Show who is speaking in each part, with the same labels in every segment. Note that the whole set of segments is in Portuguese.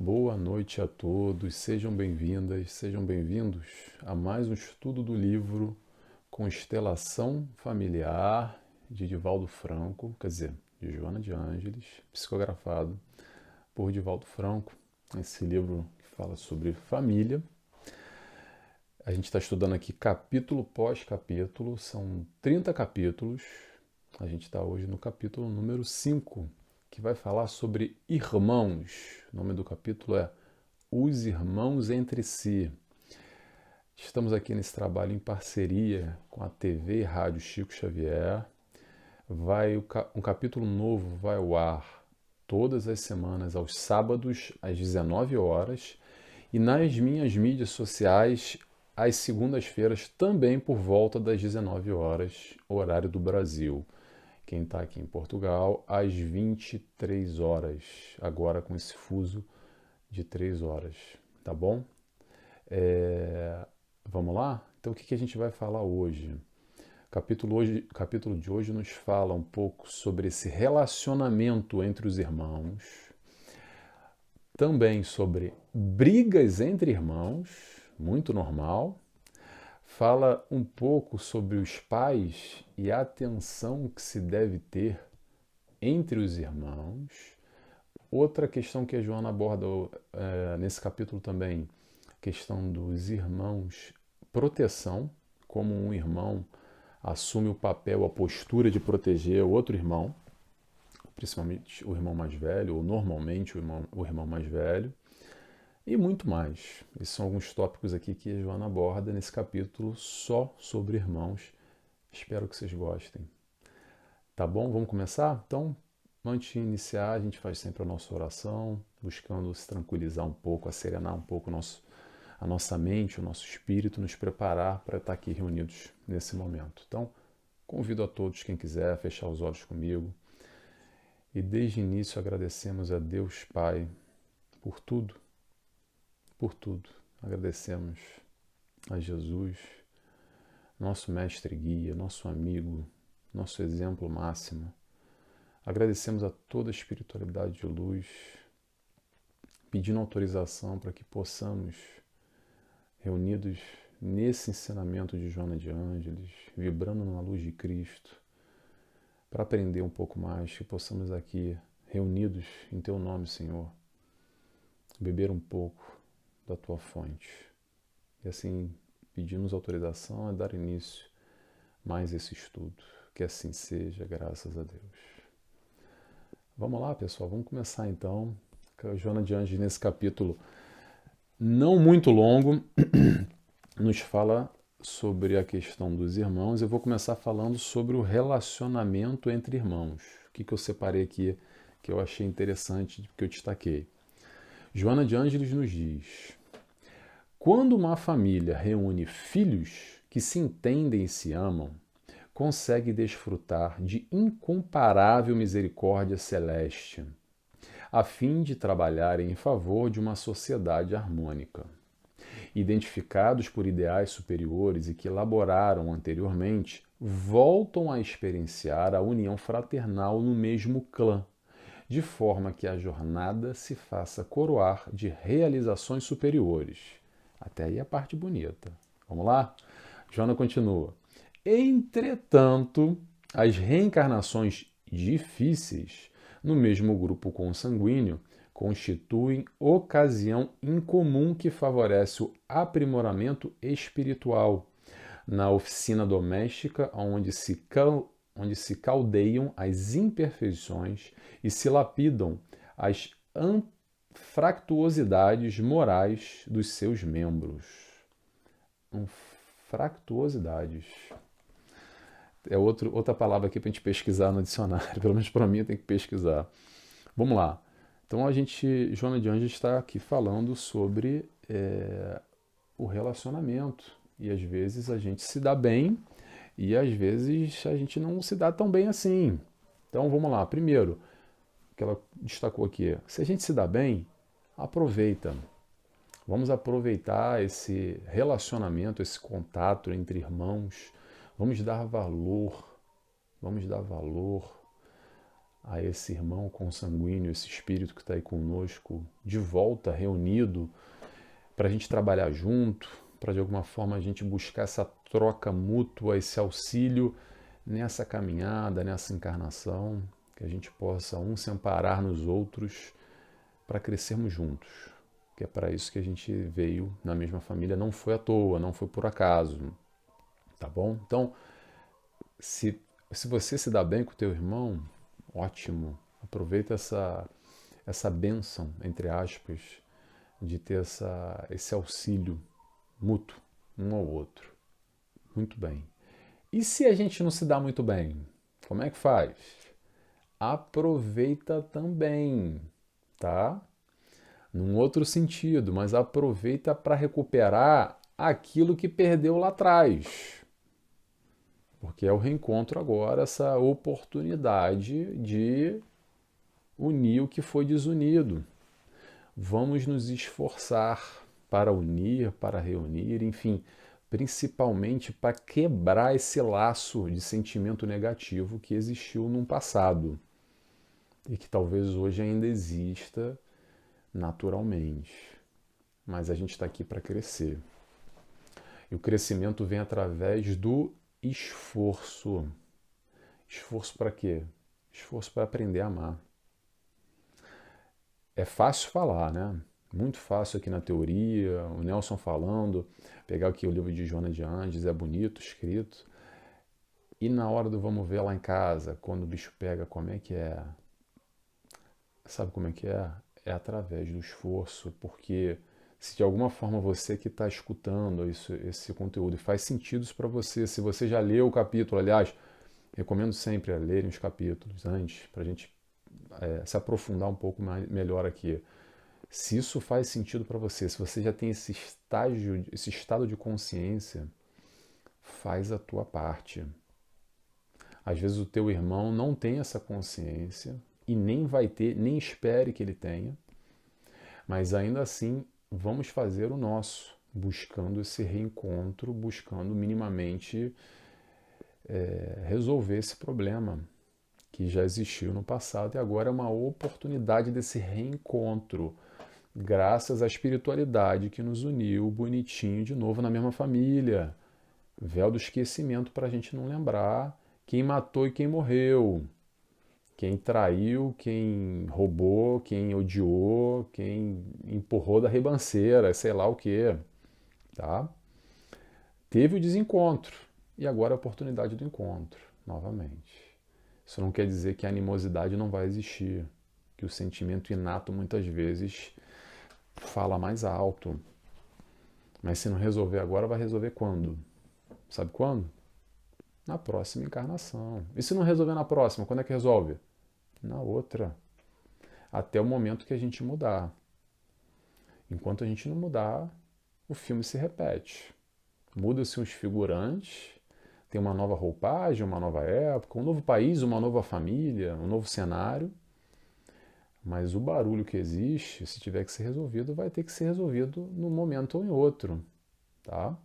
Speaker 1: Boa noite a todos, sejam bem-vindas, sejam bem-vindos a mais um estudo do livro Constelação Familiar, de Divaldo Franco, quer dizer, de Joana de Ângeles, psicografado por Divaldo Franco, esse livro que fala sobre família. A gente está estudando aqui capítulo pós capítulo, são 30 capítulos, a gente está hoje no capítulo número 5, que vai falar sobre irmãos. O nome do capítulo é Os Irmãos Entre Si. Estamos aqui nesse trabalho em parceria com a TV e Rádio Chico Xavier. Um capítulo novo vai ao ar todas as semanas, aos sábados, às 19 horas, e nas minhas mídias sociais, às segundas-feiras, também por volta das 19 horas, horário do Brasil. Quem está aqui em Portugal, às 23 horas, agora com esse fuso de 3 horas, tá bom? Vamos lá? Então o que a gente vai falar hoje? O capítulo de hoje nos fala um pouco sobre esse relacionamento entre os irmãos, também sobre brigas entre irmãos, muito normal. Fala um pouco sobre os pais e a atenção que se deve ter entre os irmãos. Outra questão que a Joana aborda nesse capítulo também, questão dos irmãos, proteção, como um irmão assume o papel, a postura de proteger o outro irmão, principalmente o irmão mais velho, ou normalmente o irmão mais velho. E muito mais. Esses são alguns tópicos aqui que a Joana aborda nesse capítulo só sobre irmãos. Espero que vocês gostem. Tá bom? Vamos começar? Então, antes de iniciar, a gente faz sempre a nossa oração, buscando se tranquilizar um pouco, serenar um pouco a nossa mente, o nosso espírito, nos preparar para estar aqui reunidos nesse momento. Então, convido a todos, quem quiser, a fechar os olhos comigo. E desde o início agradecemos a Deus Pai por tudo. Por tudo, agradecemos a Jesus, nosso mestre e guia, nosso amigo, nosso exemplo máximo. Agradecemos a toda a espiritualidade de luz, pedindo autorização para que possamos, reunidos nesse ensinamento de Joana de Ângeles, vibrando na luz de Cristo, para aprender um pouco mais, que possamos aqui, reunidos em Teu nome, Senhor, beber um pouco da Tua fonte. E assim pedimos autorização a dar início mais esse estudo. Que assim seja, graças a Deus. Vamos lá, pessoal, vamos começar então. A Joana de Ângeles, nesse capítulo não muito longo, nos fala sobre a questão dos irmãos. Eu vou começar falando sobre o relacionamento entre irmãos. O que eu separei aqui, que eu achei interessante, que eu destaquei. Joana de Ângeles nos diz: quando uma família reúne filhos que se entendem e se amam, consegue desfrutar de incomparável misericórdia celeste, a fim de trabalharem em favor de uma sociedade harmônica. Identificados por ideais superiores e que elaboraram anteriormente, voltam a experienciar a união fraternal no mesmo clã, de forma que a jornada se faça coroar de realizações superiores. Até aí a parte bonita. Vamos lá? Joana continua. Entretanto, as reencarnações difíceis no mesmo grupo consanguíneo constituem ocasião incomum que favorece o aprimoramento espiritual na oficina doméstica, onde se caldeiam as imperfeições e se lapidam as fractuosidades morais dos seus membros. Fractuosidades. É outra palavra aqui para a gente pesquisar no dicionário. Pelo menos para mim tem que pesquisar. Vamos lá. Então Joana de Ângeles está aqui falando sobre o relacionamento E às vezes a gente se dá bem e às vezes a gente não se dá tão bem assim. Então vamos lá. Primeiro, o que ela destacou aqui, se a gente se dá bem, aproveita. Vamos aproveitar esse relacionamento, esse contato entre irmãos. Vamos dar valor a esse irmão consanguíneo, esse espírito que está aí conosco, de volta, reunido, para a gente trabalhar junto, para de alguma forma a gente buscar essa troca mútua, esse auxílio nessa caminhada, nessa encarnação, que a gente possa um se amparar nos outros para crescermos juntos, que é para isso que a gente veio na mesma família, não foi à toa, não foi por acaso, tá bom? Então, se você se dá bem com o teu irmão, ótimo, aproveita essa bênção, entre aspas, de ter esse auxílio mútuo um ao outro. Muito bem. E se a gente não se dá muito bem, como é que faz? Aproveita também, tá? Num outro sentido, mas aproveita para recuperar aquilo que perdeu lá atrás. Porque é o reencontro agora, essa oportunidade de unir o que foi desunido. Vamos nos esforçar para unir, para reunir, enfim, principalmente para quebrar esse laço de sentimento negativo que existiu num passado e que talvez hoje ainda exista naturalmente. Mas a gente está aqui para crescer. E o crescimento vem através do esforço. Esforço para quê? Esforço para aprender a amar. É fácil falar, né? Muito fácil aqui na teoria, o Nelson falando, pegar aqui o livro de Joana de Andes, é bonito, escrito. E na hora do vamos ver lá em casa, quando o bicho pega, como é que é? Sabe como é que é? É através do esforço, porque se de alguma forma você que está escutando esse conteúdo e faz sentido para você, se você já leu o capítulo, aliás, recomendo sempre a lerem os capítulos antes, para a gente se aprofundar um pouco melhor aqui. Se isso faz sentido para você, se você já tem esse estado de consciência, faz a tua parte. Às vezes o teu irmão não tem essa consciência e nem vai ter, nem espere que ele tenha, mas ainda assim vamos fazer o nosso, buscando esse reencontro, buscando minimamente resolver esse problema que já existiu no passado e agora é uma oportunidade desse reencontro, graças à espiritualidade que nos uniu bonitinho de novo na mesma família. Véu do esquecimento para a gente não lembrar quem matou e quem morreu, quem traiu, quem roubou, quem odiou, quem empurrou da ribanceira, sei lá o que, tá? Teve o desencontro e agora a oportunidade do encontro, novamente. Isso não quer dizer que a animosidade não vai existir, que o sentimento inato muitas vezes fala mais alto. Mas se não resolver agora, vai resolver quando? Sabe quando? Na próxima encarnação. E se não resolver na próxima, quando é que resolve? Na outra. Até o momento que a gente mudar. Enquanto a gente não mudar, o filme se repete. Muda-se os figurantes, tem uma nova roupagem, uma nova época, um novo país, uma nova família, um novo cenário. Mas o barulho que existe, se tiver que ser resolvido, vai ter que ser resolvido num momento ou em outro, tá?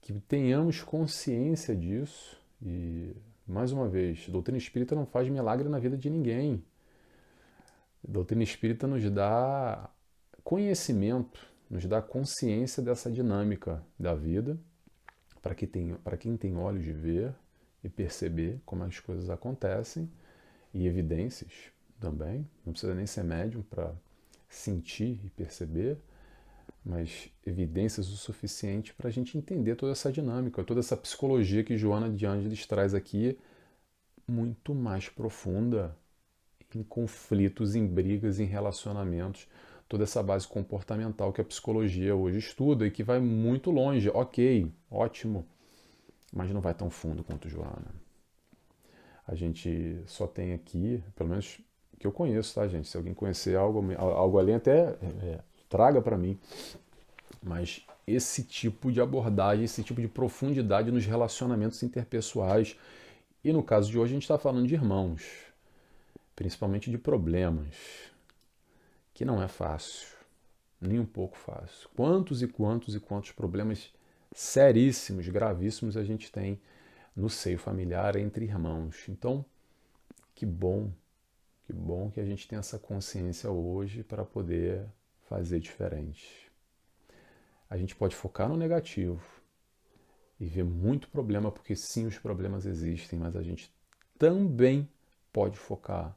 Speaker 1: Que tenhamos consciência disso e, mais uma vez, a doutrina espírita não faz milagre na vida de ninguém. A doutrina espírita nos dá conhecimento, nos dá consciência dessa dinâmica da vida, para quem tem olhos de ver e perceber como as coisas acontecem, e evidências também, não precisa nem ser médium para sentir e perceber, mas evidências o suficiente para a gente entender toda essa dinâmica, toda essa psicologia que Joana de Ângeles traz aqui, muito mais profunda, em conflitos, em brigas, em relacionamentos, toda essa base comportamental que a psicologia hoje estuda e que vai muito longe. Ok, ótimo, mas não vai tão fundo quanto Joana. A gente só tem aqui, pelo menos que eu conheço, tá, gente? Se alguém conhecer algo além, até traga para mim. Mas esse tipo de abordagem, esse tipo de profundidade nos relacionamentos interpessoais. E no caso de hoje a gente está falando de irmãos, principalmente de problemas, que não é fácil, nem um pouco fácil. Quantos e quantos e quantos problemas seríssimos, gravíssimos a gente tem no seio familiar entre irmãos. Então, que bom que a gente tem essa consciência hoje para poder fazer diferente. A gente pode focar no negativo e ver muito problema, porque sim, os problemas existem, mas a gente também pode focar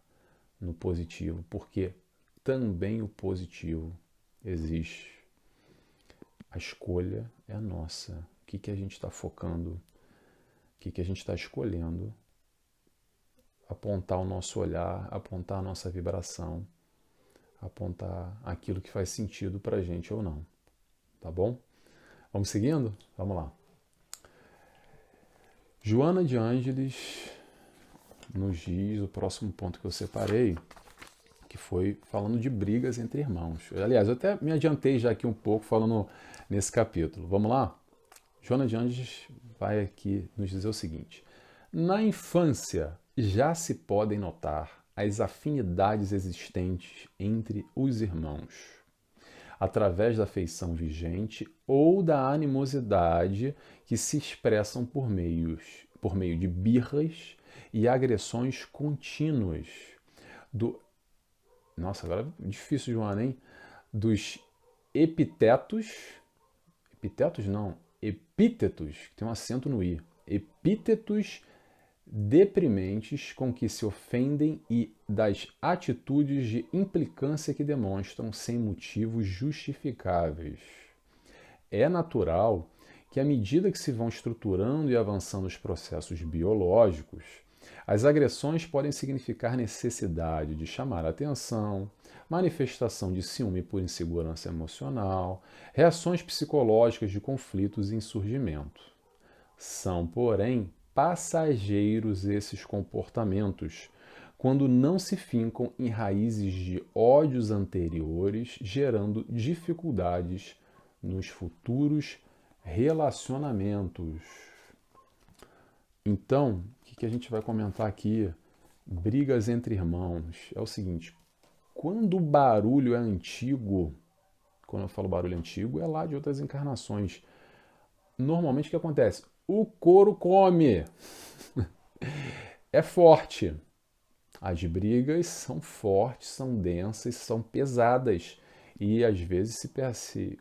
Speaker 1: no positivo, porque também o positivo existe. A escolha é nossa. O que a gente está focando? O que a gente está escolhendo? Apontar o nosso olhar, apontar a nossa vibração, apontar aquilo que faz sentido para a gente ou não. Tá bom? Vamos seguindo? Vamos lá. Joana de Ângeles nos diz o próximo ponto que eu separei, que foi falando de brigas entre irmãos. Aliás, eu até me adiantei já aqui um pouco falando nesse capítulo. Vamos lá? Joana de Ângeles vai aqui nos dizer o seguinte: na infância já se podem notar as afinidades existentes entre os irmãos, através da afeição vigente ou da animosidade que se expressam por meio de birras e agressões contínuas. Nossa, agora é difícil, Joana, hein? Dos epítetos, que tem um acento no i, epítetos deprimentes com que se ofendem e das atitudes de implicância que demonstram sem motivos justificáveis. É natural que, à medida que se vão estruturando e avançando os processos biológicos, as agressões podem significar necessidade de chamar a atenção, manifestação de ciúme por insegurança emocional, reações psicológicas de conflitos e insurgimento. São, porém, passageiros esses comportamentos, quando não se fincam em raízes de ódios anteriores, gerando dificuldades nos futuros relacionamentos. Então, o que a gente vai comentar aqui? Brigas entre irmãos. É o seguinte, quando o barulho é antigo, quando eu falo barulho antigo, é lá de outras encarnações. Normalmente o que acontece? O couro come. É forte. As brigas são fortes, são densas, são pesadas. E às vezes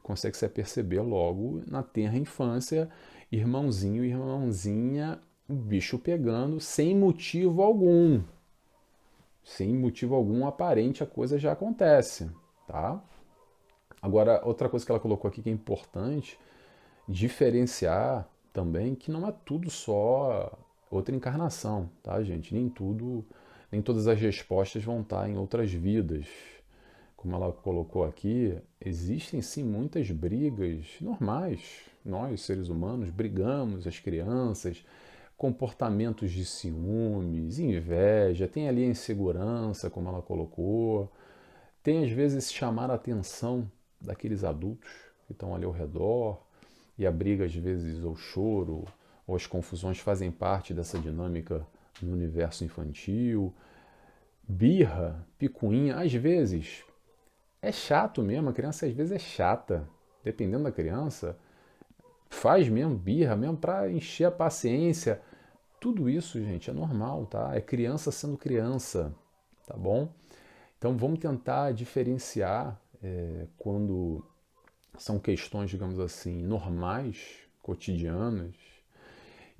Speaker 1: consegue se perceber logo na tenra infância, irmãozinho e irmãzinha, o bicho pegando sem motivo algum. Sem motivo algum aparente, a coisa já acontece, tá? Agora, outra coisa que ela colocou aqui que é importante, diferenciar também que não é tudo só outra encarnação, tá, gente? Nem todas as respostas vão estar em outras vidas. Como ela colocou aqui, existem sim muitas brigas normais. Nós, seres humanos, brigamos, as crianças, comportamentos de ciúmes, inveja, tem ali a insegurança, como ela colocou, tem às vezes esse chamar a atenção daqueles adultos que estão ali ao redor, e a briga às vezes, ou o choro, ou as confusões fazem parte dessa dinâmica no universo infantil. Birra, picuinha, às vezes é chato mesmo, a criança às vezes é chata, dependendo da criança, faz mesmo birra, mesmo para encher a paciência. Tudo isso, gente, é normal, tá? É criança sendo criança, tá bom? Então vamos tentar diferenciar quando são questões, digamos assim, normais, cotidianas,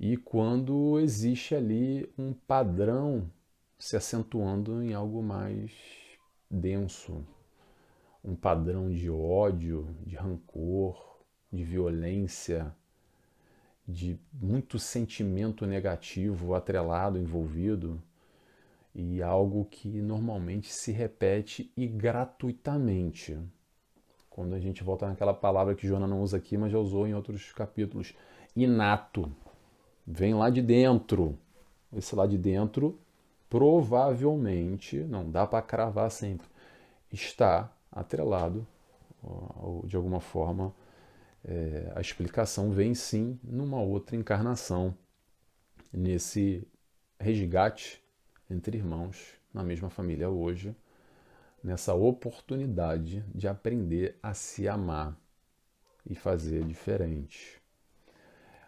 Speaker 1: e quando existe ali um padrão se acentuando em algo mais denso, um padrão de ódio, de rancor, de violência, de muito sentimento negativo atrelado, envolvido, e algo que normalmente se repete e gratuitamente. Quando a gente volta naquela palavra que Joana não usa aqui, mas já usou em outros capítulos, inato. Vem lá de dentro. Esse lá de dentro, provavelmente, não dá para cravar sempre, está atrelado, ou de alguma forma, A explicação vem sim numa outra encarnação, nesse resgate entre irmãos na mesma família hoje, nessa oportunidade de aprender a se amar e fazer diferente.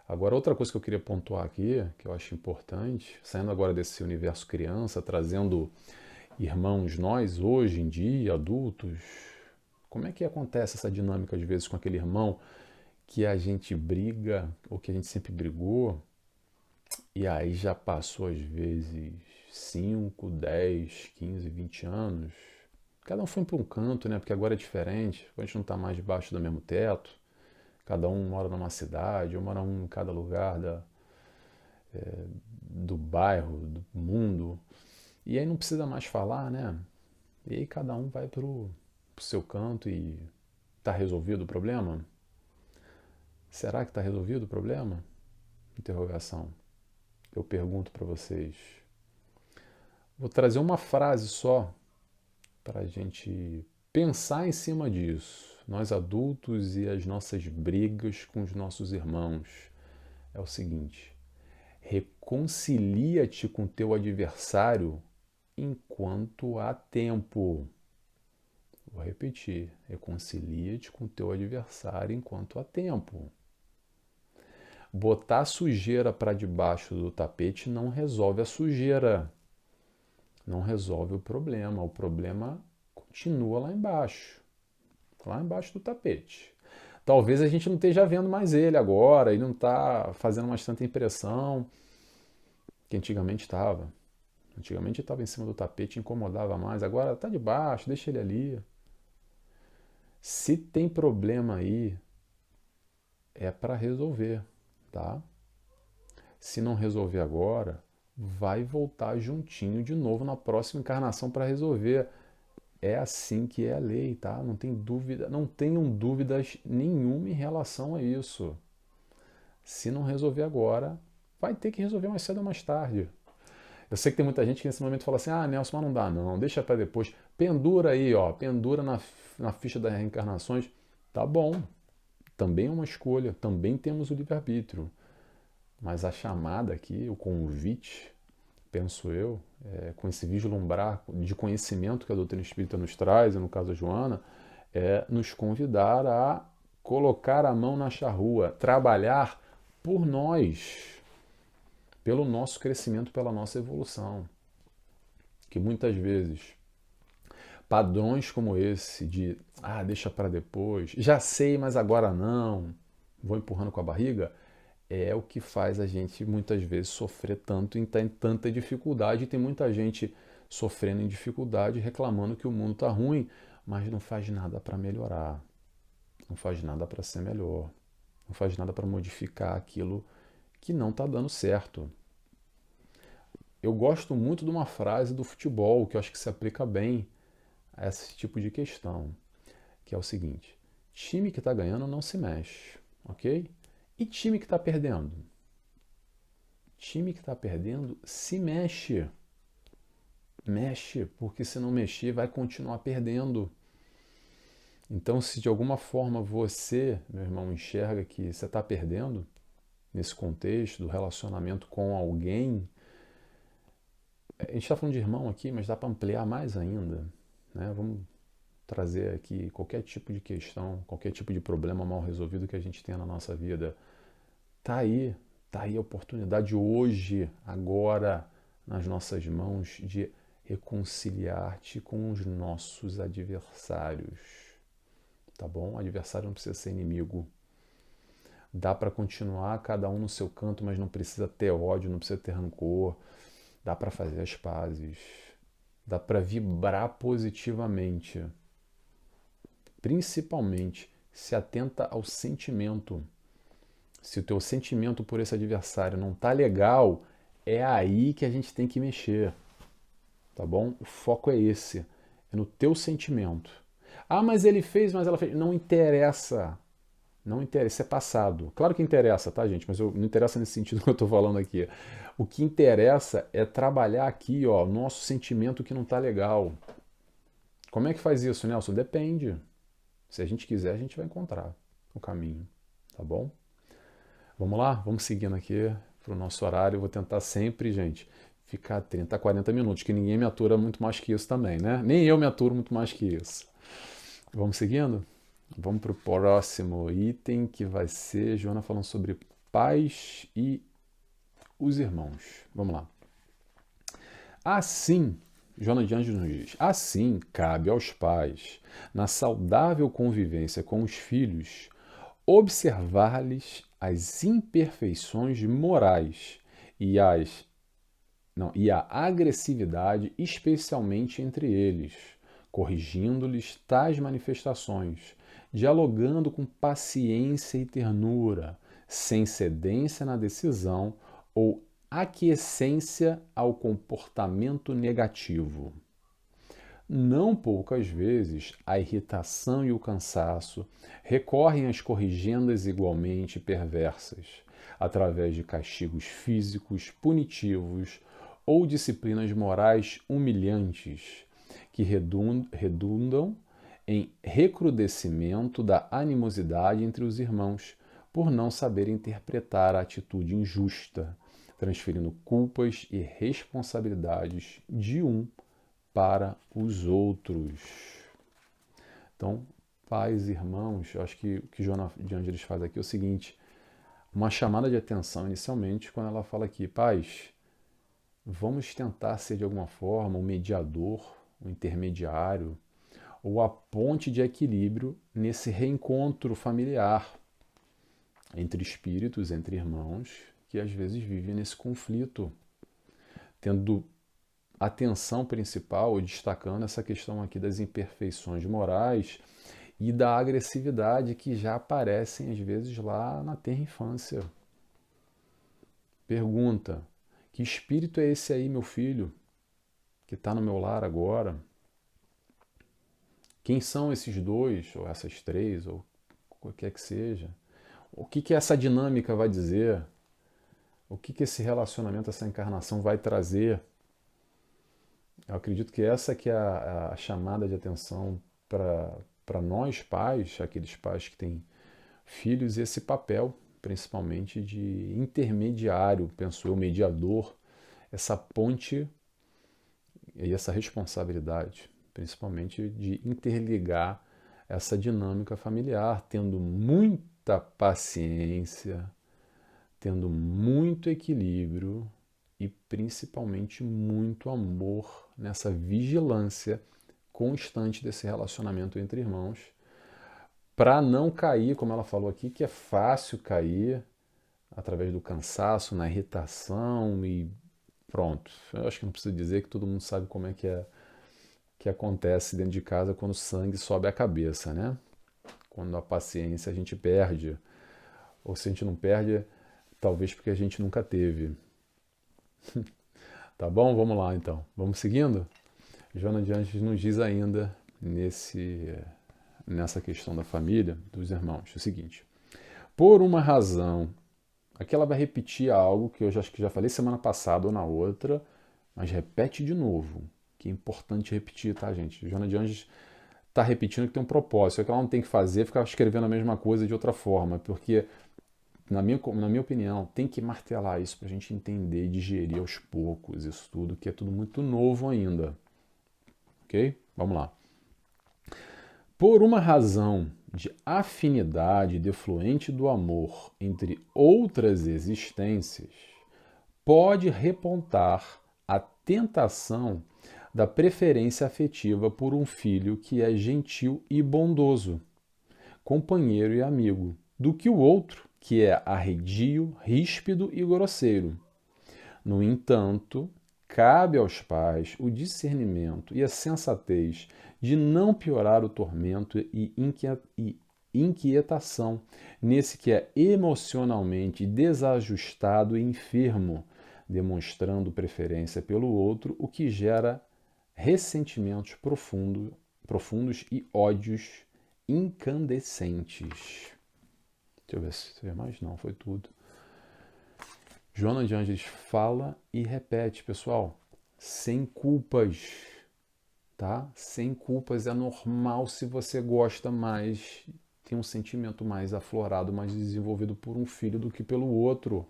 Speaker 1: Agora, outra coisa que eu queria pontuar aqui, que eu acho importante, saindo agora desse universo criança, trazendo irmãos nós hoje em dia, adultos, como é que acontece essa dinâmica às vezes com aquele irmão que a gente briga, ou que a gente sempre brigou, e aí já passou às vezes 5, 10, 15, 20 anos. Cada um foi para um canto, né? Porque agora é diferente, a gente não está mais debaixo do mesmo teto. Cada um mora numa cidade, ou mora um em cada lugar do bairro, do mundo. E aí não precisa mais falar, né? E aí cada um vai pro seu canto e tá resolvido o problema? Será que tá resolvido o problema? Interrogação. Eu pergunto para vocês. Vou trazer uma frase só para a gente pensar em cima disso. Nós adultos e as nossas brigas com os nossos irmãos. É o seguinte: reconcilia-te com teu adversário enquanto há tempo. Vou repetir: reconcilia-te com teu adversário enquanto há tempo. Botar sujeira para debaixo do tapete não resolve a sujeira. Não resolve o problema. O problema continua lá embaixo do tapete. Talvez a gente não esteja vendo mais ele agora, ele não está fazendo mais tanta impressão que antigamente estava. Antigamente estava em cima do tapete, incomodava mais, agora está debaixo, deixa ele ali. Se tem problema aí, é para resolver, tá? Se não resolver agora, vai voltar juntinho de novo na próxima encarnação para resolver. É assim que é a lei, tá? Não tem dúvida, não tenham dúvidas nenhuma em relação a isso. Se não resolver agora, vai ter que resolver mais cedo ou mais tarde. Eu sei que tem muita gente que nesse momento fala assim: ah, Nelson, mas não dá não, deixa para depois. Pendura aí, ó, pendura na ficha das reencarnações. Tá bom, também é uma escolha, também temos o livre-arbítrio. Mas a chamada aqui, o convite, penso eu, com esse vislumbrar de conhecimento que a doutrina espírita nos traz, e no caso a Joana, é nos convidar a colocar a mão na charrua, trabalhar por nós, pelo nosso crescimento, pela nossa evolução. Que muitas vezes padrões como esse de deixa para depois, já sei, mas agora não, vou empurrando com a barriga, é o que faz a gente muitas vezes sofrer tanto e estar em tanta dificuldade. E tem muita gente sofrendo em dificuldade, reclamando que o mundo está ruim, mas não faz nada para melhorar, não faz nada para ser melhor, não faz nada para modificar aquilo que não está dando certo. Eu gosto muito de uma frase do futebol que eu acho que se aplica bem a esse tipo de questão, que é o seguinte: time que está ganhando não se mexe, ok? E time que está perdendo? Time que está perdendo se mexe. Mexe, porque se não mexer vai continuar perdendo. Então, se de alguma forma você, meu irmão, enxerga que você está perdendo nesse contexto do relacionamento com alguém, a gente está falando de irmão aqui, mas dá para ampliar mais ainda, né? Vamos trazer aqui qualquer tipo de questão, qualquer tipo de problema mal resolvido que a gente tenha na nossa vida. Tá aí a oportunidade hoje, agora, nas nossas mãos, de reconciliar-te com os nossos adversários. Tá bom? O adversário não precisa ser inimigo. Dá para continuar cada um no seu canto, mas não precisa ter ódio, não precisa ter rancor. Dá para fazer as pazes. Dá para vibrar positivamente. Principalmente, se atenta ao sentimento. Se o teu sentimento por esse adversário não tá legal, é aí que a gente tem que mexer, tá bom? O foco é esse, é no teu sentimento. Ah, mas ele fez, mas ela fez. Não interessa, não interessa, isso é passado. Claro que interessa, tá, gente? Mas não interessa nesse sentido que eu tô falando aqui. O que interessa é trabalhar aqui, ó, nosso sentimento que não tá legal. Como é que faz isso, Nelson? Depende. Se a gente quiser, a gente vai encontrar o caminho. tá bom? Vamos lá? Vamos seguindo aqui para o nosso horário. Eu vou tentar sempre, gente, ficar 30 a 40 minutos, que ninguém me atura muito mais que isso também, né? Nem eu me aturo muito mais que isso. Vamos seguindo? Vamos para o próximo item, que vai ser Joana falando sobre pais e os irmãos. Vamos lá. Assim, Joana de Anjos nos diz, assim cabe aos pais, na saudável convivência com os filhos, observar-lhes as imperfeições morais e, e a agressividade, especialmente entre eles, corrigindo-lhes tais manifestações, dialogando com paciência e ternura, sem cedência na decisão ou aquiescência ao comportamento negativo. Não poucas vezes, a irritação e o cansaço recorrem às corrigendas igualmente perversas, através de castigos físicos punitivos ou disciplinas morais humilhantes, que redundam em recrudescimento da animosidade entre os irmãos, por não saber interpretar a atitude injusta, transferindo culpas e responsabilidades de um para os outros. Então, pais e irmãos, eu acho que o que Joana de Ângeles faz aqui é o seguinte, uma chamada de atenção inicialmente quando ela fala aqui, pais, vamos tentar ser de alguma forma um mediador, um intermediário, ou a ponte de equilíbrio nesse reencontro familiar entre espíritos, entre irmãos, que às vezes vivem nesse conflito, tendo atenção principal, destacando essa questão aqui das imperfeições morais e da agressividade que já aparecem às vezes lá na tenra infância. Pergunta: que espírito é esse aí, meu filho, que está no meu lar agora? Quem são esses dois, ou essas três, ou o que quer que seja? O que essa dinâmica vai dizer? O que esse relacionamento, essa encarnação vai trazer? Eu acredito que essa que é a chamada de atenção para nós pais, aqueles pais que têm filhos, esse papel, principalmente de intermediário, penso eu, mediador, essa ponte e essa responsabilidade, principalmente de interligar essa dinâmica familiar, tendo muita paciência, tendo muito equilíbrio e principalmente muito amor nessa vigilância constante desse relacionamento entre irmãos, para não cair, como ela falou aqui, que é fácil cair através do cansaço, na irritação e pronto. Eu acho que não preciso dizer que todo mundo sabe como é que acontece dentro de casa quando o sangue sobe a cabeça, né? Quando a paciência a gente perde, ou se a gente não perde, talvez porque a gente nunca teve. Tá bom? Vamos lá então. Vamos seguindo? Joana de Anjos nos diz ainda nessa questão da família, dos irmãos, o seguinte: por uma razão, aqui ela vai repetir algo que eu acho que já falei semana passada ou na outra, mas repete de novo, que é importante repetir, tá, gente? Joana de Anjos está repetindo que tem um propósito, é que ela não tem que fazer, ficar escrevendo a mesma coisa de outra forma, porque na minha opinião, tem que martelar isso para a gente entender e digerir aos poucos isso tudo, que é tudo muito novo ainda. Ok? Vamos lá. Por uma razão de afinidade defluente do amor entre outras existências, pode repontar a tentação da preferência afetiva por um filho que é gentil e bondoso, companheiro e amigo, do que o outro, que é arredio, ríspido e grosseiro. No entanto, cabe aos pais o discernimento e a sensatez de não piorar o tormento e inquietação nesse que é emocionalmente desajustado e enfermo, demonstrando preferência pelo outro, o que gera ressentimentos profundos e ódios incandescentes. Deixa eu ver se tem mais. Não, foi tudo. Joana de Ângeles fala e repete, pessoal, sem culpas, tá? Sem culpas, é normal se você gosta mais tem um sentimento mais aflorado, mais desenvolvido por um filho do que pelo outro.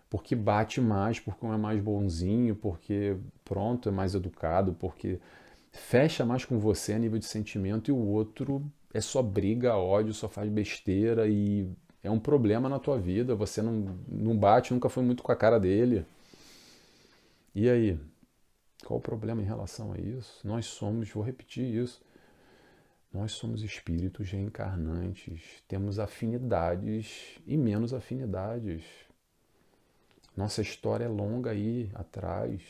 Speaker 1: Porque bate mais, porque um é mais bonzinho, porque pronto, é mais educado, porque fecha mais com você a nível de sentimento e o outro é só briga, ódio, só faz besteira e é um problema na tua vida. Você não bate, nunca foi muito com a cara dele. E aí? Qual o problema em relação a isso? Nós somos, vou repetir isso, nós somos espíritos reencarnantes, temos afinidades e menos afinidades. Nossa história é longa aí atrás.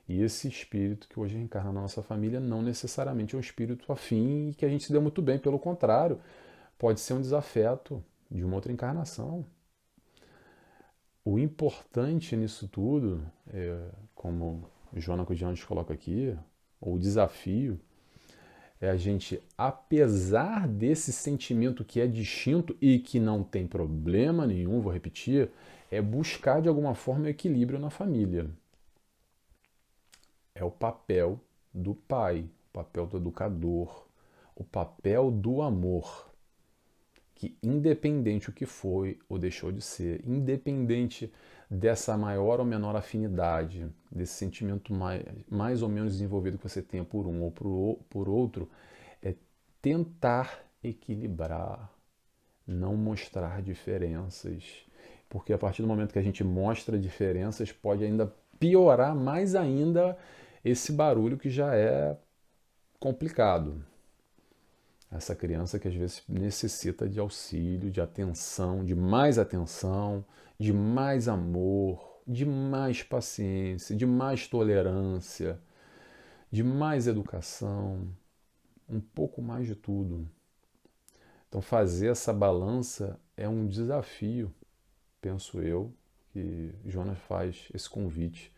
Speaker 1: E esse espírito que hoje reencarna na nossa família não necessariamente é um espírito afim e que a gente se deu muito bem, pelo contrário, pode ser um desafeto de uma outra encarnação. O importante nisso tudo, como Joana Codiantes coloca aqui, o desafio é a gente, apesar desse sentimento que é distinto e que não tem problema nenhum, vou repetir, é buscar de alguma forma o equilíbrio na família. É o papel do pai, o papel do educador, o papel do amor, que independente o que foi ou deixou de ser, independente dessa maior ou menor afinidade, desse sentimento mais ou menos desenvolvido que você tenha por um ou por outro, é tentar equilibrar, não mostrar diferenças. Porque a partir do momento que a gente mostra diferenças, pode ainda piorar mais ainda esse barulho que já é complicado. Essa criança que às vezes necessita de auxílio, de atenção, de mais amor, de mais paciência, de mais tolerância, de mais educação, um pouco mais de tudo. Então fazer essa balança é um desafio, penso eu, que Jonas faz esse convite,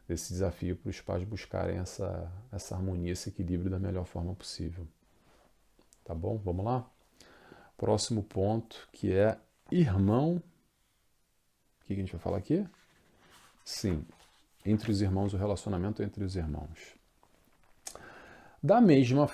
Speaker 1: esse desafio para os pais buscarem essa harmonia, esse equilíbrio da melhor forma possível. Tá bom? Vamos lá? Próximo ponto, que é irmão. O que a gente vai falar aqui? Sim, entre os irmãos, o relacionamento entre os irmãos. Da mesma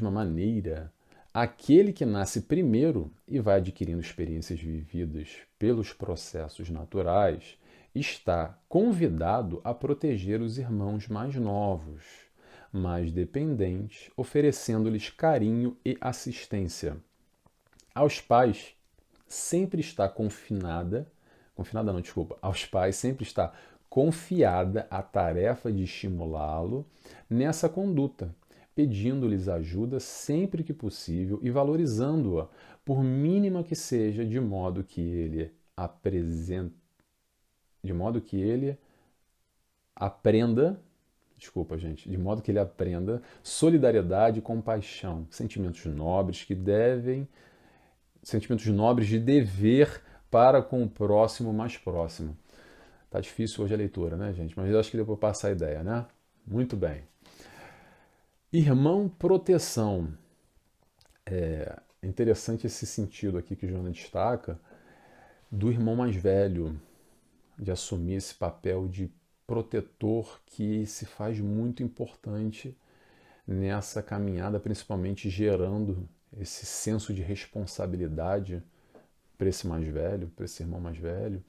Speaker 1: maneira, aquele que nasce primeiro e vai adquirindo experiências vividas pelos processos naturais, está convidado a proteger os irmãos mais novos, mais dependentes, oferecendo-lhes carinho e assistência. Aos pais sempre está aos pais sempre está confiada a tarefa de estimulá-lo nessa conduta, pedindo-lhes ajuda sempre que possível e valorizando-a, por mínima que seja, de modo que ele aprenda solidariedade e compaixão, sentimentos nobres de dever para com o próximo mais próximo. Tá difícil hoje a leitura, né, gente? Mas eu acho que deu para passar a ideia, né? Muito bem. Irmão proteção. É interessante esse sentido aqui que o Joana destaca, do irmão mais velho, de assumir esse papel de protetor que se faz muito importante nessa caminhada, principalmente gerando esse senso de responsabilidade para esse mais velho, para esse irmão mais velho,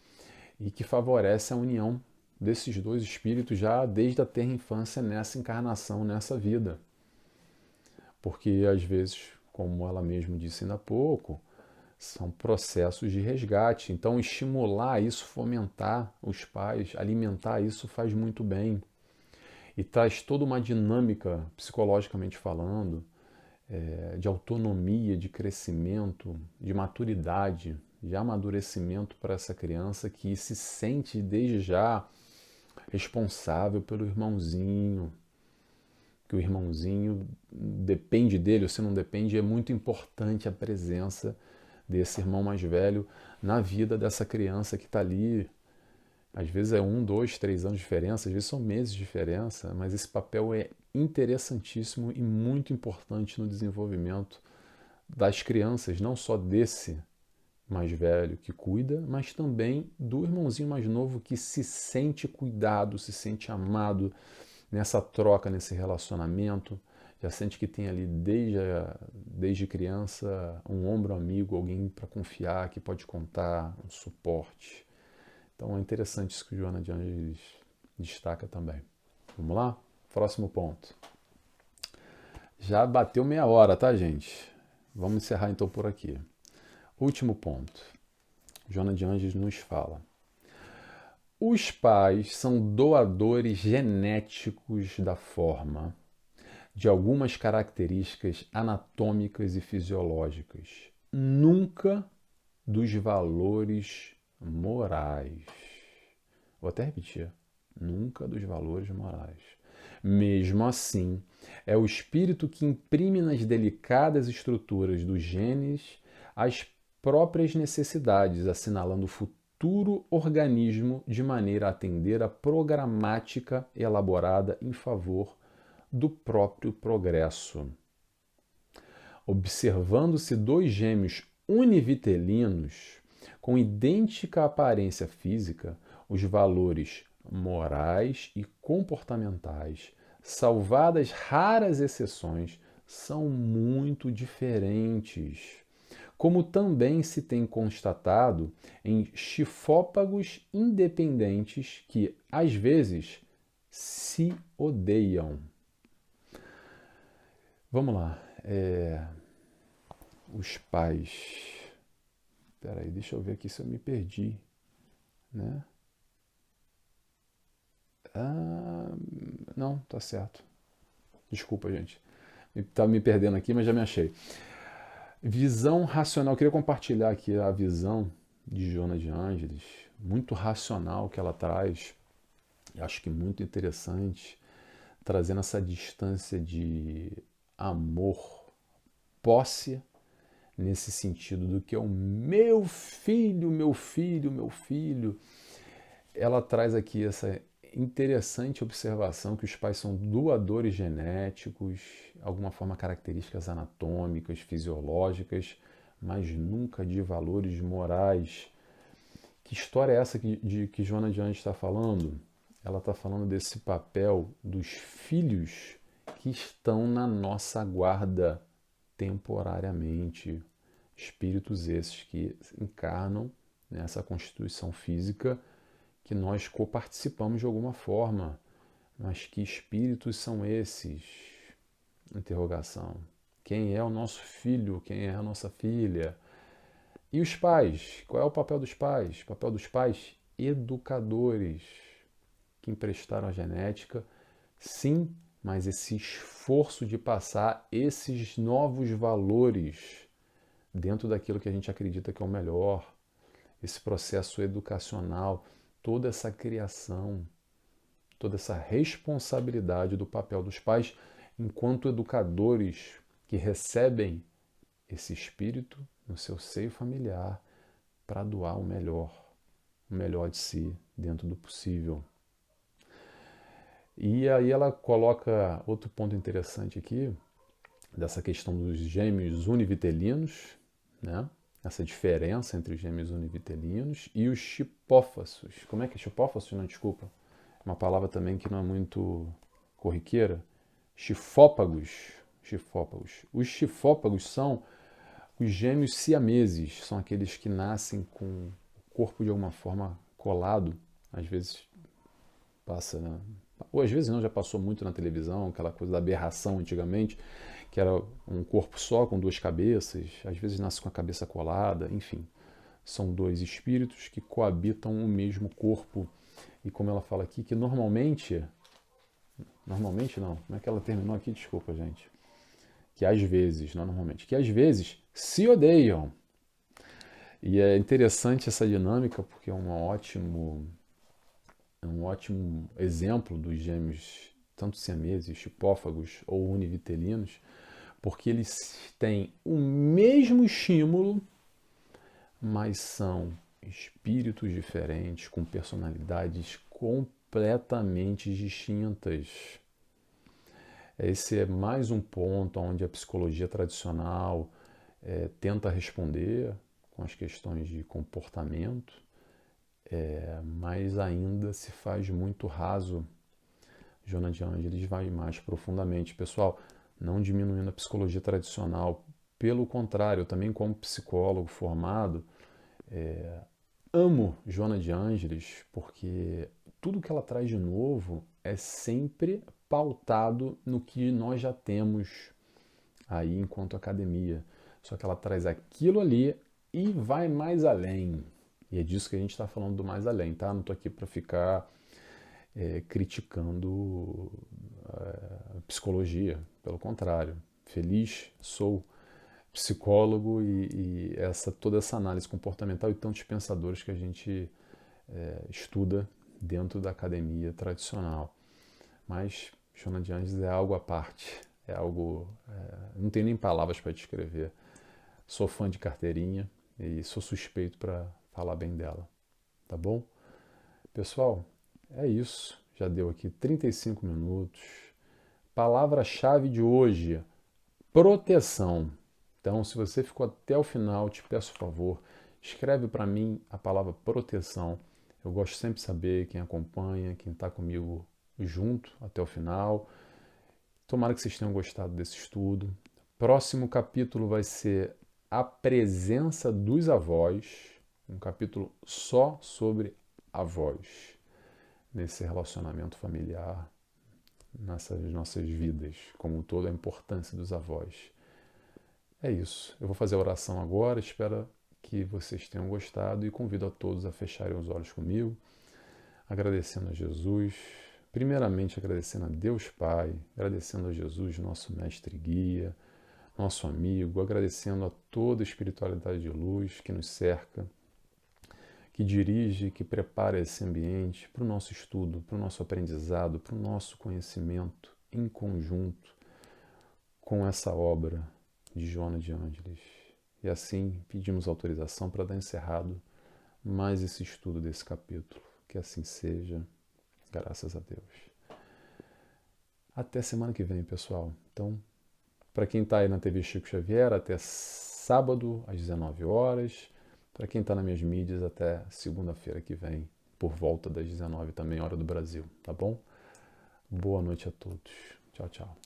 Speaker 1: e que favorece a união desses dois espíritos já desde a tenra infância nessa encarnação, nessa vida. Porque às vezes, como ela mesma disse ainda há pouco, são processos de resgate. Então, estimular isso, fomentar os pais, alimentar isso faz muito bem. E traz toda uma dinâmica, psicologicamente falando, de autonomia, de crescimento, de maturidade, de amadurecimento para essa criança que se sente desde já responsável pelo irmãozinho, que o irmãozinho depende dele, ou se não depende, é muito importante a presença desse irmão mais velho na vida dessa criança que está ali. Às vezes é 1, 2, 3 anos de diferença, às vezes são meses de diferença, mas esse papel é interessantíssimo e muito importante no desenvolvimento das crianças, não só desse mais velho que cuida, mas também do irmãozinho mais novo que se sente cuidado, se sente amado nessa troca, nesse relacionamento, já sente que tem ali desde criança um ombro amigo, alguém para confiar, que pode contar, um suporte. Então é interessante isso que Joana de Ângeles destaca também. Vamos lá? Próximo ponto. Já bateu meia hora, tá, gente? Vamos encerrar então por aqui. Último ponto. Joana de Ângeles nos fala: os pais são doadores genéticos da forma de algumas características anatômicas e fisiológicas, nunca dos valores morais. Vou até repetir: nunca dos valores morais. Mesmo assim, é o espírito que imprime nas delicadas estruturas dos genes as próprias necessidades, assinalando o futuro organismo de maneira a atender à programática elaborada em favor do próprio progresso. Observando-se dois gêmeos univitelinos com idêntica aparência física, os valores morais e comportamentais, salvadas raras exceções, são muito diferentes, como também se tem constatado em chifópagos independentes que, às vezes, se odeiam. Vamos lá. Os pais. Espera aí, deixa eu ver aqui se eu me perdi, né? Não, tá certo. Desculpa, gente. Estava me perdendo aqui, mas já me achei. Visão racional. Eu queria compartilhar aqui a visão de Joana de Ângeles, muito racional que ela traz. Eu acho que muito interessante, trazendo essa distância de amor, posse, nesse sentido do que é o meu filho, meu filho, meu filho. Ela traz aqui essa interessante observação que os pais são doadores genéticos, alguma forma características anatômicas, fisiológicas, mas nunca de valores morais. Que história é essa que Joana de Anjos está falando? Ela está falando desse papel dos filhos que estão na nossa guarda temporariamente. Espíritos esses que encarnam nessa constituição física que nós coparticipamos de alguma forma. Mas que espíritos são esses? Interrogação. Quem é o nosso filho? Quem é a nossa filha? E os pais? Qual é o papel dos pais? O papel dos pais, educadores que emprestaram a genética, sim, mas esse esforço de passar esses novos valores dentro daquilo que a gente acredita que é o melhor, esse processo educacional, toda essa criação, toda essa responsabilidade do papel dos pais enquanto educadores que recebem esse espírito no seu seio familiar para doar o melhor de si dentro do possível. E aí ela coloca outro ponto interessante aqui, dessa questão dos gêmeos univitelinos, né? Essa diferença entre os gêmeos univitelinos e os chipófasos. Como é que é chipófasos? Não, desculpa. Uma palavra também que não é muito corriqueira. Chifópagos. Os chifópagos são os gêmeos siameses, são aqueles que nascem com o corpo de alguma forma colado. Às vezes passa, né? Ou às vezes não, já passou muito na televisão, aquela coisa da aberração antigamente, que era um corpo só com duas cabeças, às vezes nasce com a cabeça colada, enfim. São dois espíritos que coabitam o mesmo corpo. E como ela fala aqui, que normalmente não, como é que ela terminou aqui? Desculpa, gente. Que às vezes, não normalmente, que às vezes se odeiam. E é interessante essa dinâmica, porque é um ótimo exemplo dos gêmeos, tanto siameses, chipófagos ou univitelinos, porque eles têm o mesmo estímulo, mas são espíritos diferentes, com personalidades completamente distintas. Esse é mais um ponto onde a psicologia tradicional tenta responder com as questões de comportamento, mas ainda se faz muito raso. Joana de Ângeles vai mais profundamente. Pessoal, não diminuindo a psicologia tradicional. Pelo contrário, eu também como psicólogo formado, amo Joana de Ângeles, porque tudo que ela traz de novo é sempre pautado no que nós já temos aí enquanto academia. Só que ela traz aquilo ali e vai mais além. E é disso que a gente está falando do mais além, tá? Não estou aqui para ficar criticando a psicologia, pelo contrário. Feliz sou psicólogo e toda essa análise comportamental e tantos pensadores que a gente estuda dentro da academia tradicional. Mas Joana de Ângeles é algo à parte, é algo... não tenho nem palavras para descrever. Sou fã de carteirinha e sou suspeito para falar bem dela, tá bom? Pessoal, é isso. Já deu aqui 35 minutos. Palavra-chave de hoje, proteção. Então, se você ficou até o final, te peço favor, escreve para mim a palavra proteção. Eu gosto sempre de saber quem acompanha, quem está comigo junto até o final. Tomara que vocês tenham gostado desse estudo. Próximo capítulo vai ser a presença dos avós, um capítulo só sobre avós, nesse relacionamento familiar, nessas nossas vidas, como um todo, a importância dos avós. É isso. Eu vou fazer a oração agora, espero que vocês tenham gostado e convido a todos a fecharem os olhos comigo, agradecendo a Jesus, primeiramente agradecendo a Deus Pai, agradecendo a Jesus, nosso mestre e guia, nosso amigo, agradecendo a toda a espiritualidade de luz que nos cerca, que dirige, que prepara esse ambiente para o nosso estudo, para o nosso aprendizado, para o nosso conhecimento em conjunto com essa obra de Joana de Ângeles. E assim pedimos autorização para dar encerrado mais esse estudo desse capítulo. Que assim seja, graças a Deus. Até semana que vem, pessoal. Então, para quem está aí na TV Chico Xavier, até sábado às 19 horas. Para quem está nas minhas mídias, até segunda-feira que vem, por volta das 19 também, hora do Brasil, tá bom? Boa noite a todos. Tchau, tchau.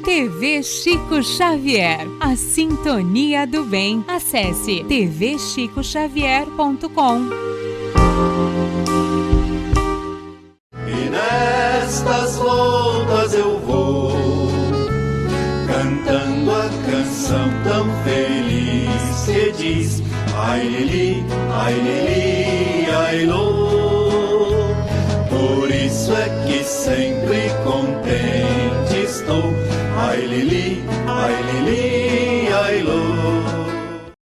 Speaker 2: TV Chico Xavier, a sintonia do bem. Acesse tvchicoxavier.com.
Speaker 3: E nestas voltas eu vou, cantando a canção tão feliz que diz: ai lili, ai lô. Por isso é que sempre contente estou. Ai lili, ai lô.